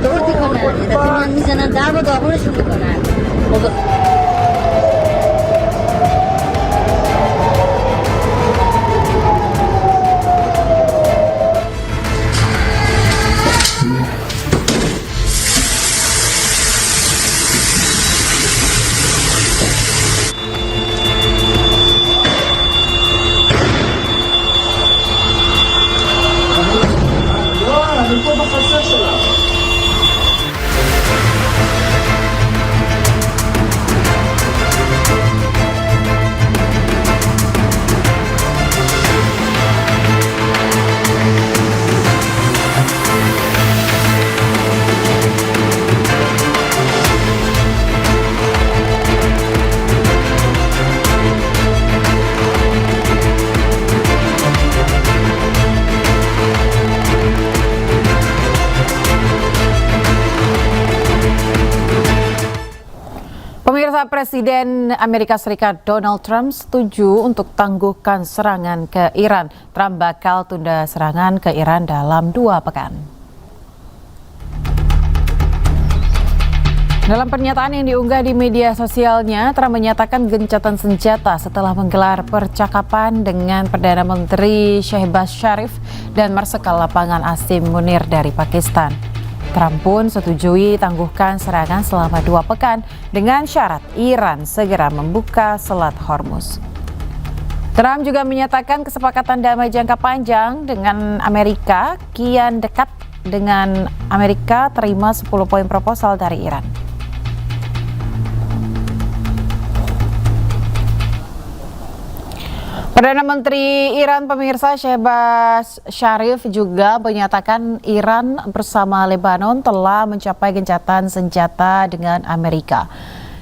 করতে না এটা তুমি আমি জানা দাবো তো অবশ্যই শুনতে না Pemirsa, Presiden Amerika Serikat Donald Trump setuju untuk tangguhkan serangan ke Iran. Trump bakal tunda serangan ke Iran dalam 2 pekan. Dalam pernyataan yang diunggah di media sosialnya, Trump menyatakan gencatan senjata setelah menggelar percakapan dengan Perdana Menteri Shehbaz Sharif dan Marsekal Lapangan Asim Munir dari Pakistan. Trump pun setujui tangguhkan serangan selama 2 pekan dengan syarat Iran segera membuka Selat Hormuz. Trump juga menyatakan kesepakatan damai jangka panjang dengan Amerika kian dekat dengan Amerika terima 10 poin proposal dari Iran. Perdana Menteri Iran, pemirsa, Shehbaz Sharif juga menyatakan Iran bersama Lebanon telah mencapai gencatan senjata dengan Amerika.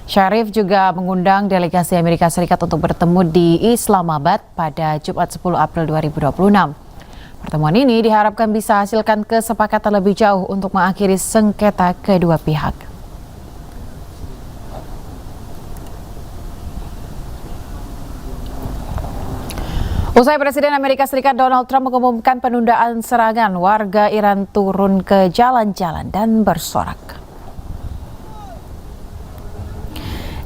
Sharif juga mengundang delegasi Amerika Serikat untuk bertemu di Islamabad pada Jumat 10 April 2026. Pertemuan ini diharapkan bisa hasilkan kesepakatan lebih jauh untuk mengakhiri sengketa kedua pihak. Usai Presiden Amerika Serikat Donald Trump mengumumkan penundaan serangan, warga Iran turun ke jalan-jalan dan bersorak.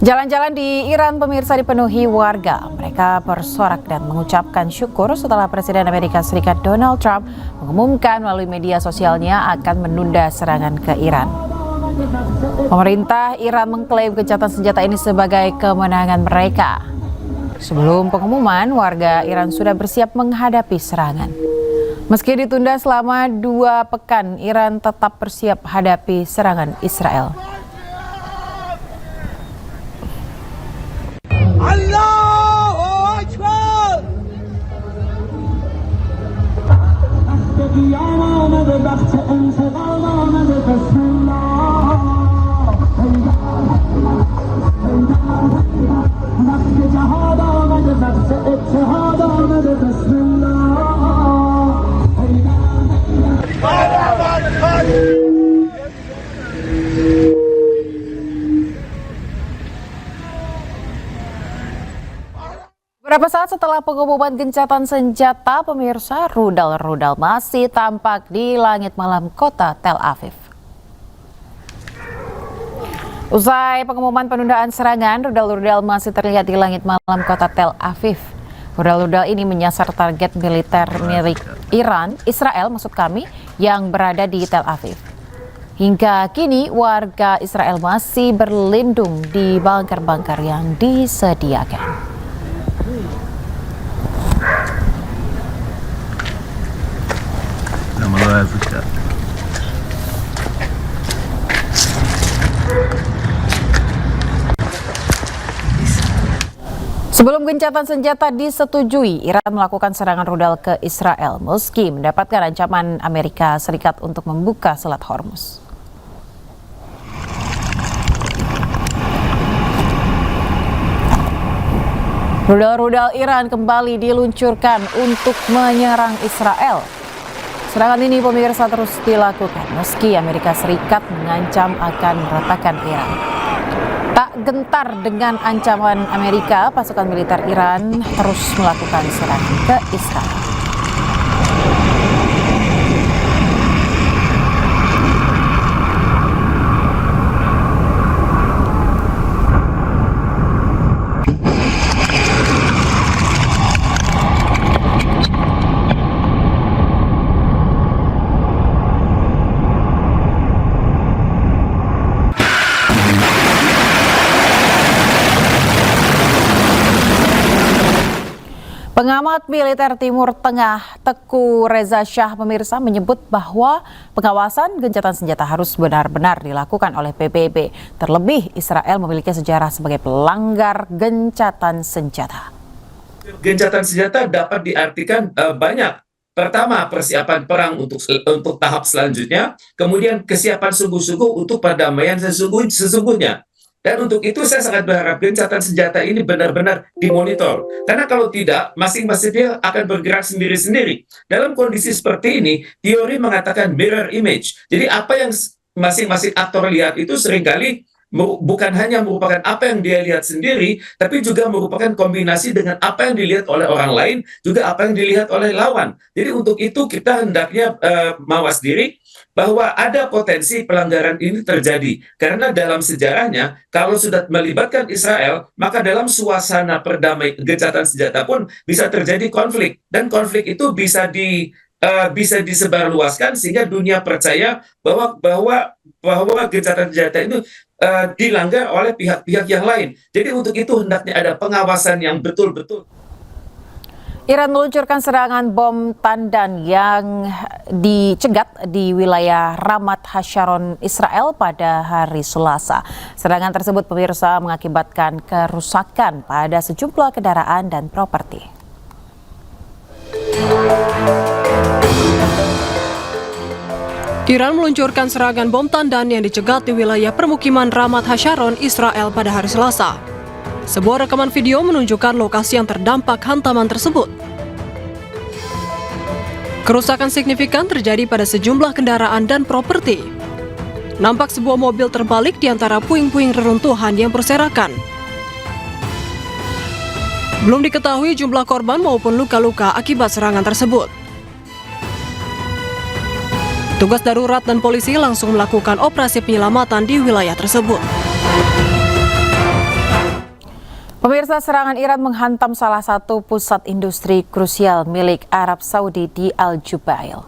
Jalan-jalan di Iran, pemirsa, dipenuhi warga. Mereka bersorak dan mengucapkan syukur setelah Presiden Amerika Serikat Donald Trump mengumumkan melalui media sosialnya akan menunda serangan ke Iran. Pemerintah Iran mengklaim gencatan senjata ini sebagai kemenangan mereka. Sebelum pengumuman, warga Iran sudah bersiap menghadapi serangan. Meski ditunda selama 2 pekan, Iran tetap bersiap hadapi serangan Israel. Allahu Akbar. Beberapa saat setelah pengumuman gencatan senjata, pemirsa, rudal-rudal masih tampak di langit malam kota Tel Aviv. Usai pengumuman penundaan serangan, rudal-rudal masih terlihat di langit malam kota Tel Aviv. Rudal-rudal ini menyasar target militer milik Israel yang berada di Tel Aviv. Hingga kini, warga Israel masih berlindung di bunker-bunker yang disediakan. Sebelum gencatan senjata disetujui, Iran melakukan serangan rudal ke Israel meski mendapatkan ancaman Amerika Serikat untuk membuka Selat Hormuz. Rudal-rudal Iran kembali diluncurkan untuk menyerang Israel. Serangan ini, pemirsa, terus dilakukan meski Amerika Serikat mengancam akan meratakan Iran. Tak gentar dengan ancaman Amerika, pasukan militer Iran terus melakukan serangan ke Israel. Pengamat militer Timur Tengah Teguh Reza Shah pemirsa menyebut bahwa pengawasan gencatan senjata harus benar-benar dilakukan oleh PBB. Terlebih Israel memiliki sejarah sebagai pelanggar gencatan senjata. Gencatan senjata dapat diartikan banyak. Pertama, persiapan perang untuk tahap selanjutnya, kemudian kesiapan sungguh-sungguh untuk perdamaian sesungguhnya. Dan untuk itu saya sangat berharap gencatan senjata ini benar-benar dimonitor. Karena kalau tidak, masing-masing dia akan bergerak sendiri-sendiri. Dalam kondisi seperti ini, teori mengatakan mirror image. Jadi apa yang masing-masing aktor lihat itu seringkali bukan hanya merupakan apa yang dia lihat sendiri, tapi juga merupakan kombinasi dengan apa yang dilihat oleh orang lain, juga apa yang dilihat oleh lawan. Jadi untuk itu kita hendaknya mawas diri bahwa ada potensi pelanggaran ini terjadi. Karena dalam sejarahnya, kalau sudah melibatkan Israel, maka dalam suasana perdamaian gencatan senjata pun bisa terjadi konflik. Dan konflik itu bisa disebarluaskan sehingga dunia percaya bahwa gencatan senjata itu dilanggar oleh pihak-pihak yang lain. Jadi untuk itu hendaknya ada pengawasan yang betul-betul. Iran meluncurkan serangan bom tandan yang dicegat di wilayah Ramat Hasharon, Israel pada hari Selasa. Serangan tersebut pemirsa mengakibatkan kerusakan pada sejumlah kendaraan dan properti. Iran meluncurkan serangan bom tandan yang dicegat di wilayah permukiman Ramat Hasharon, Israel pada hari Selasa. Sebuah rekaman video menunjukkan lokasi yang terdampak hantaman tersebut. Kerusakan signifikan terjadi pada sejumlah kendaraan dan properti. Nampak sebuah mobil terbalik di antara puing-puing reruntuhan yang berserakan. Belum diketahui jumlah korban maupun luka-luka akibat serangan tersebut. Tugas darurat dan polisi langsung melakukan operasi penyelamatan di wilayah tersebut. Pemirsa, serangan Iran menghantam salah satu pusat industri krusial milik Arab Saudi di Al Jubail.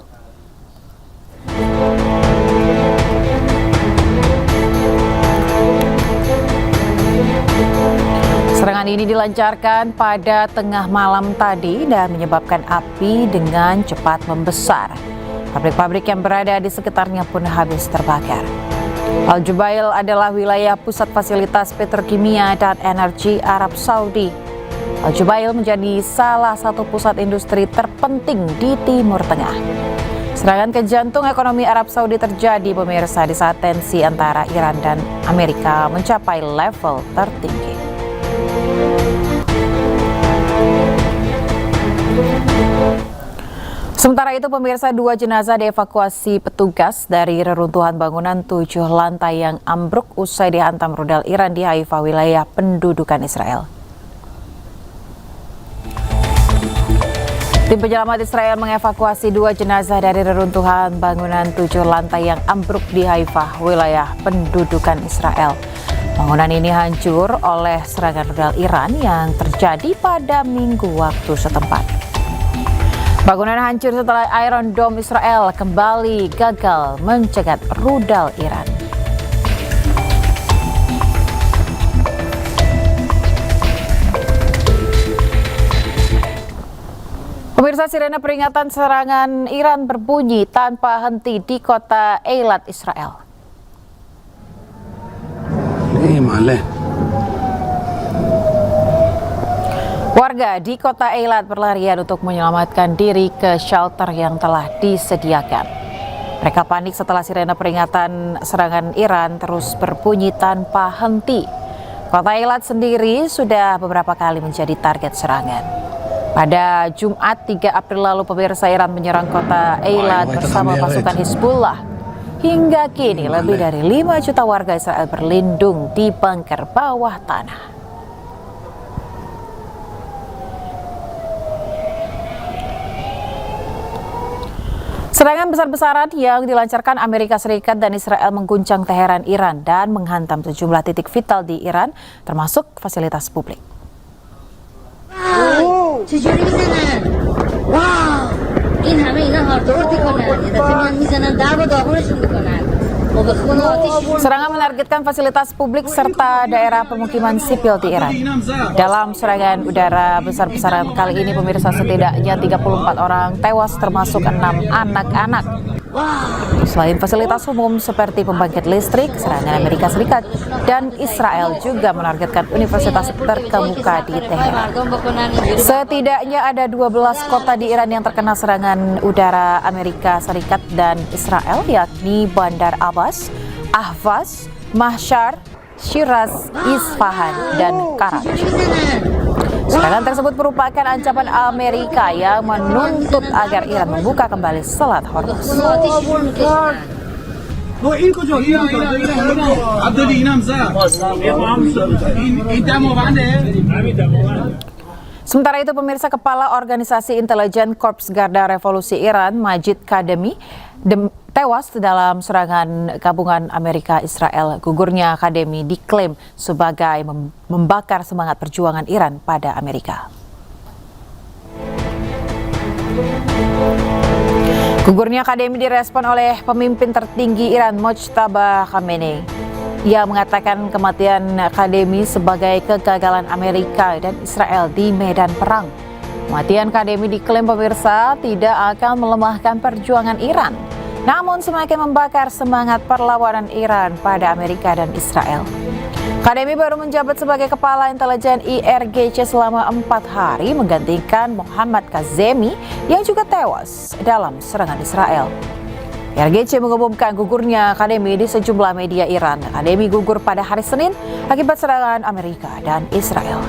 Serangan ini dilancarkan pada tengah malam tadi dan menyebabkan api dengan cepat membesar. Pabrik-pabrik yang berada di sekitarnya pun habis terbakar. Al Jubail adalah wilayah pusat fasilitas petrokimia dan energi Arab Saudi. Al Jubail menjadi salah satu pusat industri terpenting di Timur Tengah. Serangan ke jantung ekonomi Arab Saudi terjadi pemirsa di saat tensi antara Iran dan Amerika mencapai level tertinggi. Sementara itu pemirsa, 2 jenazah dievakuasi petugas dari reruntuhan bangunan 7 lantai yang ambruk usai dihantam rudal Iran di Haifa, wilayah pendudukan Israel. Tim penyelamat Israel mengevakuasi 2 jenazah dari reruntuhan bangunan 7 lantai yang ambruk di Haifa, wilayah pendudukan Israel. Bangunan ini hancur oleh serangan rudal Iran yang terjadi pada Minggu waktu setempat. Bangunan hancur setelah Iron Dome Israel kembali gagal mencegat rudal Iran. Pemirsa, sirene peringatan serangan Iran berbunyi tanpa henti di kota Eilat, Israel. Warga di kota Eilat berlarian untuk menyelamatkan diri ke shelter yang telah disediakan. Mereka panik setelah sirene peringatan serangan Iran terus berbunyi tanpa henti. Kota Eilat sendiri sudah beberapa kali menjadi target serangan. Pada Jumat 3 April lalu pemirsa, Iran menyerang kota Eilat bersama pasukan Hizbullah. Hingga kini lebih dari 5 juta warga Israel berlindung di bunker bawah tanah. Serangan besar-besaran yang dilancarkan Amerika Serikat dan Israel mengguncang Teheran, Iran dan menghantam sejumlah titik vital di Iran, termasuk fasilitas publik. چجوری میزنن؟ واو این همه اینا هاردور میکنن یه دفعه میان میزنن درب و داغونشون میکنن. خب Serangan menargetkan fasilitas publik serta daerah pemukiman sipil di Iran. Dalam serangan udara besar-besaran kali ini, pemirsa, setidaknya 34 orang tewas termasuk 6 anak-anak. Selain fasilitas umum seperti pembangkit listrik, serangan Amerika Serikat dan Israel juga menargetkan universitas terkemuka di Teheran. Setidaknya ada 12 kota di Iran yang terkena serangan udara Amerika Serikat dan Israel, yakni Bandar Abbas, Ahvaz, Mashhad, Shiraz, Isfahan, dan Karachi. Serangan tersebut merupakan ancaman Amerika yang menuntut agar Iran membuka kembali Selat Hormuz. Sementara itu, pemirsa, Kepala Organisasi Intelijen Korps Garda Revolusi Iran, Majid Kademi, tewas dalam serangan gabungan Amerika-Israel. Gugurnya Kademi diklaim sebagai membakar semangat perjuangan Iran pada Amerika. Gugurnya Kademi direspon oleh pemimpin tertinggi Iran, Mojtaba Khamenei. Ia mengatakan kematian Kademi sebagai kegagalan Amerika dan Israel di medan perang. Kematian Kademi diklaim, pemirsa, tidak akan melemahkan perjuangan Iran, namun semakin membakar semangat perlawanan Iran pada Amerika dan Israel. Kademi baru menjabat sebagai Kepala Intelijen IRGC selama 4 hari, menggantikan Mohammad Kazemi yang juga tewas dalam serangan Israel. IRGC mengumumkan gugurnya Kademi di sejumlah media Iran. Kademi gugur pada hari Senin akibat serangan Amerika dan Israel.